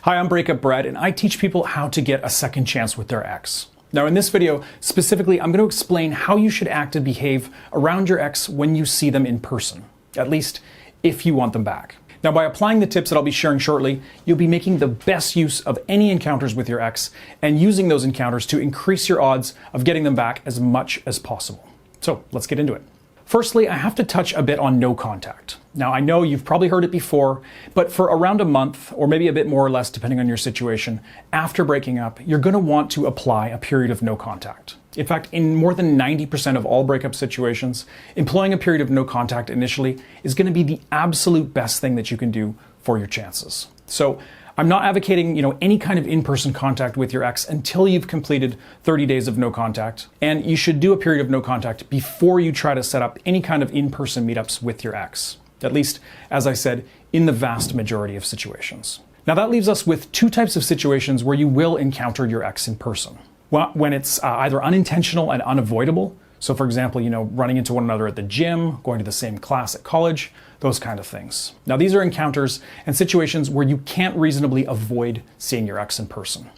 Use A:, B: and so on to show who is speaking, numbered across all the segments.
A: Hi, I'm Breakup Brad, and I teach people how to get a second chance with their ex. Now in this video, specifically, I'm going to explain how you should act and behave around your ex when you see them in person, at least if you want them back. Now by applying the tips that I'll be sharing shortly, you'll be making the best use of any encounters with your ex and using those encounters to increase your odds of getting them back as much as possible. So let's get into it. Firstly, I have to touch a bit on no contact. Now, I know you've probably heard it before, but for around a month, or maybe a bit more or less depending on your situation, after breaking up, you're going to want to apply a period of no contact. In fact, in more than 90% of all breakup situations, employing a period of no contact initially is going to be the absolute best thing that you can do for your chances. So I'm not advocating, any kind of in-person contact with your ex until you've completed 30 days of no contact. And you should do a period of no contact before you try to set up any kind of in-person meetups with your ex. At least, as I said, in the vast majority of situations. Now that leaves us with two types of situations where you will encounter your ex in person. When it's either unintentional and unavoidable. So for example, running into one another at the gym, going to the same class at college, those kind of things. Now these are encounters and situations where you can't reasonably avoid seeing your ex in person.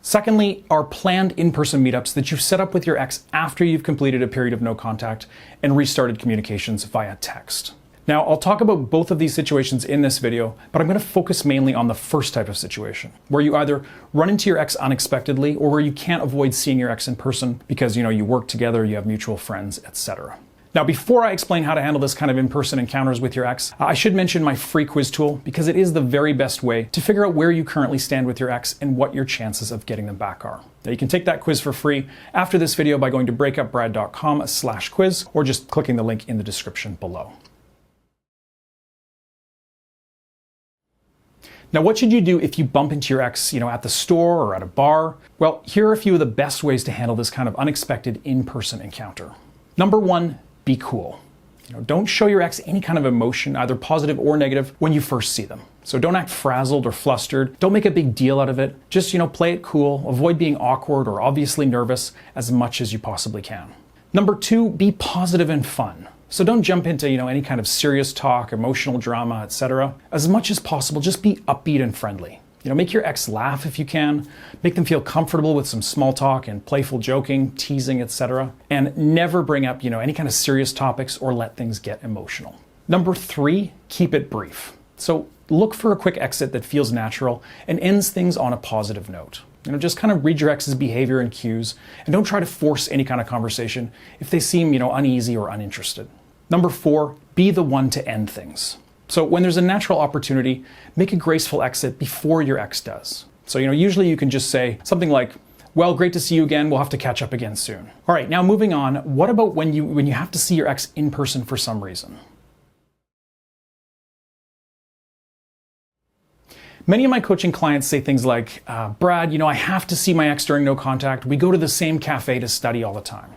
A: Secondly, are planned in-person meetups that you've set up with your ex after you've completed a period of no contact and restarted communications via text. Now, I'll talk about both of these situations in this video, but I'm going to focus mainly on the first type of situation, where you either run into your ex unexpectedly or where you can't avoid seeing your ex in person because, you work together, you have mutual friends, etc. Now, before I explain how to handle this kind of in-person encounters with your ex, I should mention my free quiz tool because it is the very best way to figure out where you currently stand with your ex and what your chances of getting them back are. Now, you can take that quiz for free after this video by going to breakupbrad.com/quiz or just clicking the link in the description below. Now, what should you do if you bump into your ex, at the store or at a bar? Well, here are a few of the best ways to handle this kind of unexpected in-person encounter. Number one, be cool. Don't show your ex any kind of emotion, either positive or negative, when you first see them. So don't act frazzled or flustered. Don't make a big deal out of it. Just, play it cool. Avoid being awkward or obviously nervous as much as you possibly can. Number two, be positive and fun. So don't jump into, any kind of serious talk, emotional drama, etc. As much as possible, just be upbeat and friendly. Make your ex laugh if you can. Make them feel comfortable with some small talk and playful joking, teasing, etc. And never bring up, any kind of serious topics or let things get emotional. Number three, keep it brief. So look for a quick exit that feels natural and ends things on a positive note. Just kind of read your ex's behavior and cues, and don't try to force any kind of conversation if they seem, uneasy or uninterested. Number four, be the one to end things. So when there's a natural opportunity, make a graceful exit before your ex does. So, usually you can just say something like, well, great to see you again. We'll have to catch up again soon. All right, now moving on. What about when you have to see your ex in person for some reason? Many of my coaching clients say things like, Brad, I have to see my ex during no contact. We go to the same cafe to study all the time.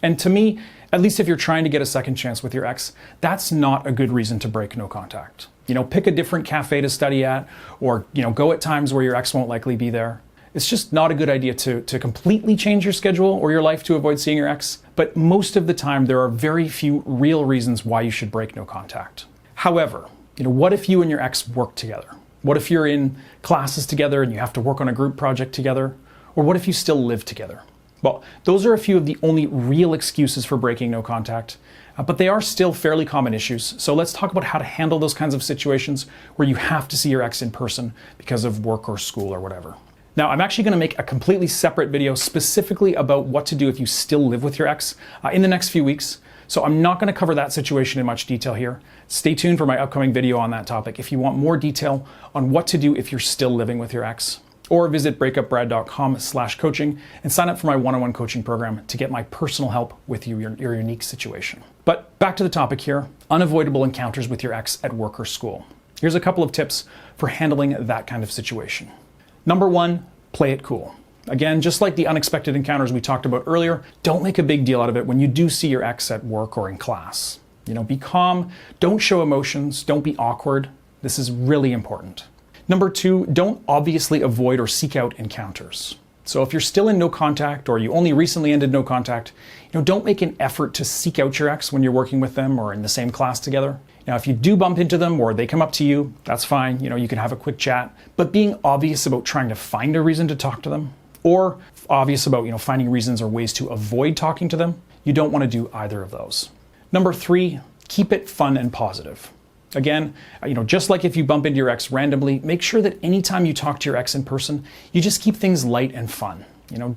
A: And to me, at least if you're trying to get a second chance with your ex, that's not a good reason to break no contact. Pick a different cafe to study at, or, go at times where your ex won't likely be there. It's just not a good idea to completely change your schedule or your life to avoid seeing your ex. But most of the time, there are very few real reasons why you should break no contact. However, what if you and your ex work together? What if you're in classes together and you have to work on a group project together? Or what if you still live together? Well, those are a few of the only real excuses for breaking no contact, but they are still fairly common issues. So let's talk about how to handle those kinds of situations where you have to see your ex in person because of work or school or whatever. Now, I'm actually going to make a completely separate video specifically about what to do if you still live with your ex in the next few weeks. So I'm not going to cover that situation in much detail here. Stay tuned for my upcoming video on that topic if you want more detail on what to do if you're still living with your ex. Or visit breakupbrad.com/coaching and sign up for my one-on-one coaching program to get my personal help with your unique situation. But back to the topic here, unavoidable encounters with your ex at work or school. Here's a couple of tips for handling that kind of situation. Number one, play it cool. Again, just like the unexpected encounters we talked about earlier, don't make a big deal out of it when you do see your ex at work or in class. Be calm, don't show emotions, don't be awkward. This is really important. Number two, don't obviously avoid or seek out encounters. So if you're still in no contact or you only recently ended no contact, don't make an effort to seek out your ex when you're working with them or in the same class together. Now, if you do bump into them or they come up to you, that's fine. You can have a quick chat. But being obvious about trying to find a reason to talk to them, or obvious about finding reasons or ways to avoid talking to them, you don't want to do either of those. Number 3, keep it fun and positive. Again, just like if you bump into your ex randomly, make sure that anytime you talk to your ex in person, you just keep things light and fun.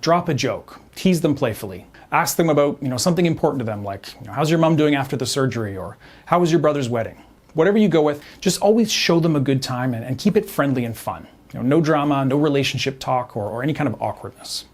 A: Drop a joke, tease them playfully, ask them about, something important to them, like, how's your mom doing after the surgery, or how was your brother's wedding? Whatever you go with, just always show them a good time and keep it friendly and fun. No drama, no relationship talk, or any kind of awkwardness.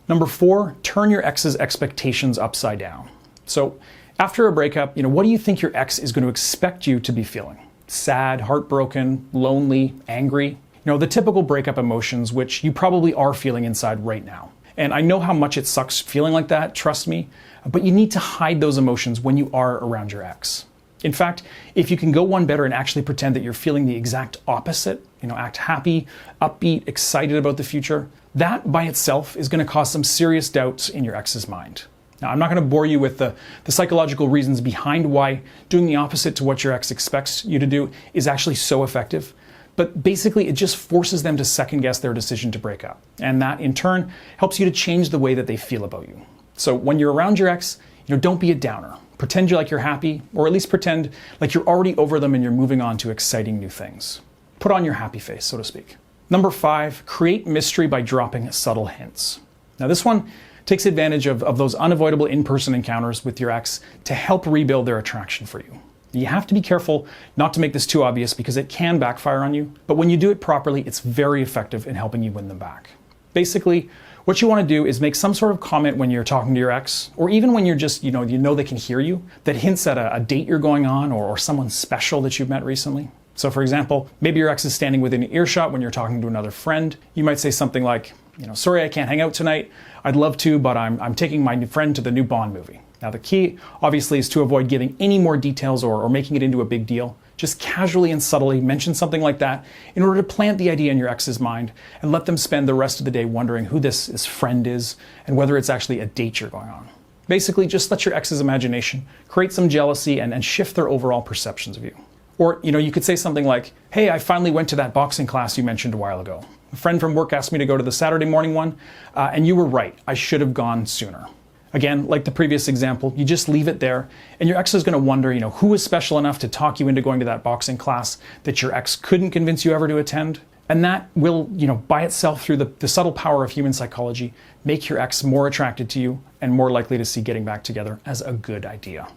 A: Number 4, turn your ex's expectations upside down. So after a breakup, what do you think your ex is going to expect you to be feeling? Sad, heartbroken, lonely, angry? The typical breakup emotions, which you probably are feeling inside right now. And I know how much it sucks feeling like that, trust me, but you need to hide those emotions when you are around your ex. In fact, if you can go one better and actually pretend that you're feeling the exact opposite, act happy, upbeat, excited about the future, that by itself is going to cause some serious doubts in your ex's mind. Now, I'm not going to bore you with the psychological reasons behind why doing the opposite to what your ex expects you to do is actually so effective. But basically, it just forces them to second guess their decision to break up. And that, in turn, helps you to change the way that they feel about you. So when you're around your ex, don't be a downer. Pretend you're happy, or at least pretend like you're already over them and you're moving on to exciting new things. Put on your happy face, so to speak. Number 5, create mystery by dropping subtle hints. Now, this one takes advantage of those unavoidable in-person encounters with your ex to help rebuild their attraction for you. You have to be careful not to make this too obvious because it can backfire on you, but when you do it properly, it's very effective in helping you win them back. Basically, what you want to do is make some sort of comment when you're talking to your ex, or even when you're just, they can hear you, that hints at a date you're going on or someone special that you've met recently. So for example, maybe your ex is standing within earshot when you're talking to another friend. You might say something like, sorry, I can't hang out tonight. I'd love to, but I'm taking my friend to the new Bond movie. Now the key, obviously, is to avoid giving any more details or making it into a big deal. Just casually and subtly mention something like that in order to plant the idea in your ex's mind and let them spend the rest of the day wondering who this friend is and whether it's actually a date you're going on. Basically, just let your ex's imagination create some jealousy and shift their overall perceptions of you. Or, you could say something like, hey, I finally went to that boxing class you mentioned a while ago. A friend from work asked me to go to the Saturday morning one, and you were right. I should have gone sooner. Again, like the previous example, you just leave it there, and your ex is going to wonder, who was special enough to talk you into going to that boxing class that your ex couldn't convince you ever to attend? And that will, by itself, through the subtle power of human psychology, make your ex more attracted to you and more likely to see getting back together as a good idea.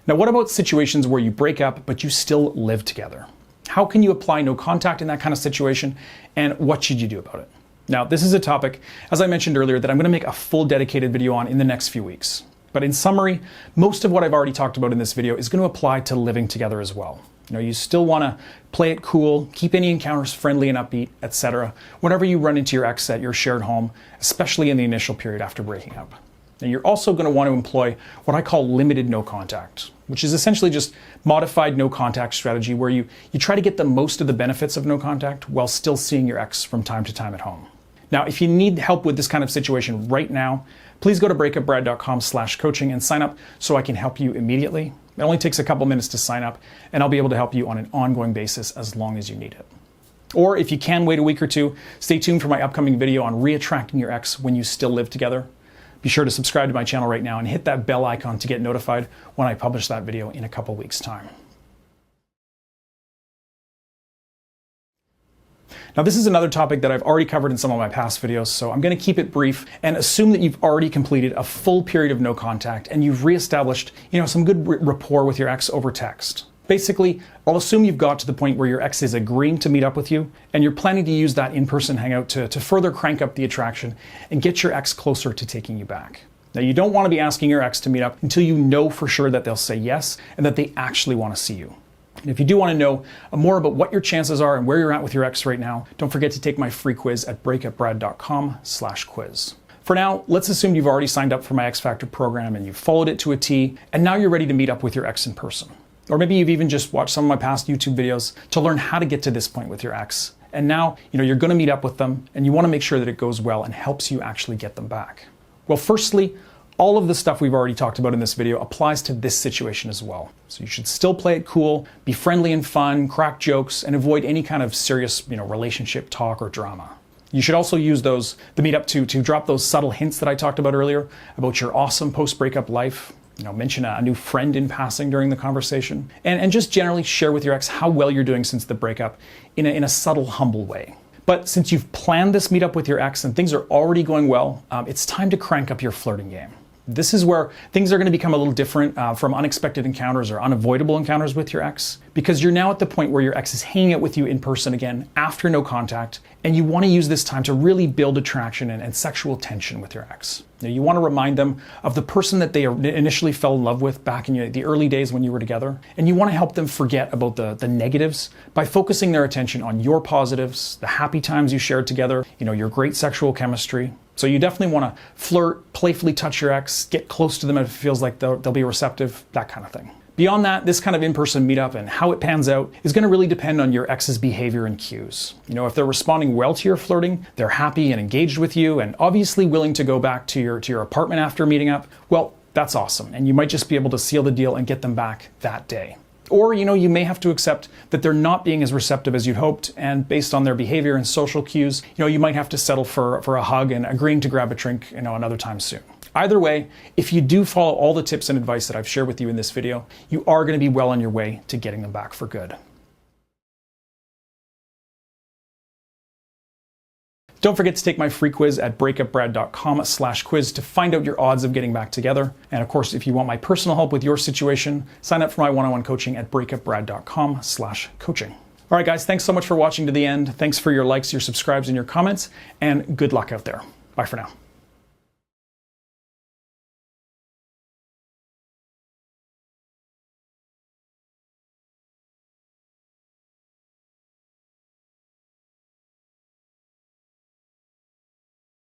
A: Now, what about situations where you break up, but you still live together? How can you apply no contact in that kind of situation, and what should you do about it? Now, this is a topic, as I mentioned earlier, that I'm going to make a full dedicated video on in the next few weeks. But in summary, most of what I've already talked about in this video is going to apply to living together as well. You still want to play it cool, keep any encounters friendly and upbeat, etc. whenever you run into your ex at your shared home, especially in the initial period after breaking up. And you're also going to want to employ what I call limited no contact, which is essentially just modified no contact strategy where you try to get the most of the benefits of no contact while still seeing your ex from time to time at home. Now, if you need help with this kind of situation right now, please go to breakupbrad.com/coaching and sign up so I can help you immediately. It only takes a couple minutes to sign up, and I'll be able to help you on an ongoing basis as long as you need it. Or if you can wait a week or two, stay tuned for my upcoming video on reattracting your ex when you still live together. Be sure to subscribe to my channel right now and hit that bell icon to get notified when I publish that video in a couple weeks' time. Now, this is another topic that I've already covered in some of my past videos, so I'm going to keep it brief and assume that you've already completed a full period of no contact and you've reestablished, some good rapport with your ex over text. Basically, I'll assume you've got to the point where your ex is agreeing to meet up with you and you're planning to use that in-person hangout to further crank up the attraction and get your ex closer to taking you back. Now, you don't want to be asking your ex to meet up until you know for sure that they'll say yes and that they actually want to see you. And if you do want to know more about what your chances are and where you're at with your ex right now, don't forget to take my free quiz at breakupbrad.com/quiz. For now, let's assume you've already signed up for my X Factor program and you've followed it to a T, and now you're ready to meet up with your ex in person. Or maybe you've even just watched some of my past YouTube videos to learn how to get to this point with your ex. And now, you're going to meet up with them and you want to make sure that it goes well and helps you actually get them back. Well, firstly, all of the stuff we've already talked about in this video applies to this situation as well. So you should still play it cool, be friendly and fun, crack jokes, and avoid any kind of serious, relationship talk or drama. You should also use the meetup to drop those subtle hints that I talked about earlier about your awesome post-breakup life. Mention a new friend in passing during the conversation, and just generally share with your ex how well you're doing since the breakup in a subtle, humble way. But since you've planned this meetup with your ex and things are already going well, it's time to crank up your flirting game. This is where things are going to become a little different from unexpected encounters or unavoidable encounters with your ex, because you're now at the point where your ex is hanging out with you in person again after no contact, and you want to use this time to really build attraction and sexual tension with your ex. You want to remind them of the person that they initially fell in love with back in the early days when you were together, and you want to help them forget about the negatives by focusing their attention on your positives, the happy times you shared together, your great sexual chemistry. So you definitely want to flirt, playfully touch your ex, get close to them if it feels like they'll be receptive, that kind of thing. Beyond that, this kind of in-person meetup and how it pans out is going to really depend on your ex's behavior and cues. If they're responding well to your flirting, they're happy and engaged with you, and obviously willing to go back to your apartment after meeting up, well, that's awesome. And you might just be able to seal the deal and get them back that day. Or, you may have to accept that they're not being as receptive as you'd hoped, and based on their behavior and social cues, you might have to settle for a hug and agreeing to grab a drink, another time soon. Either way, if you do follow all the tips and advice that I've shared with you in this video, you are going to be well on your way to getting them back for good. Don't forget to take my free quiz at breakupbrad.com/quiz to find out your odds of getting back together. And of course, if you want my personal help with your situation, sign up for my one-on-one coaching at breakupbrad.com/coaching. All right, guys, thanks so much for watching to the end. Thanks for your likes, your subscribes, and your comments, and good luck out there. Bye for now.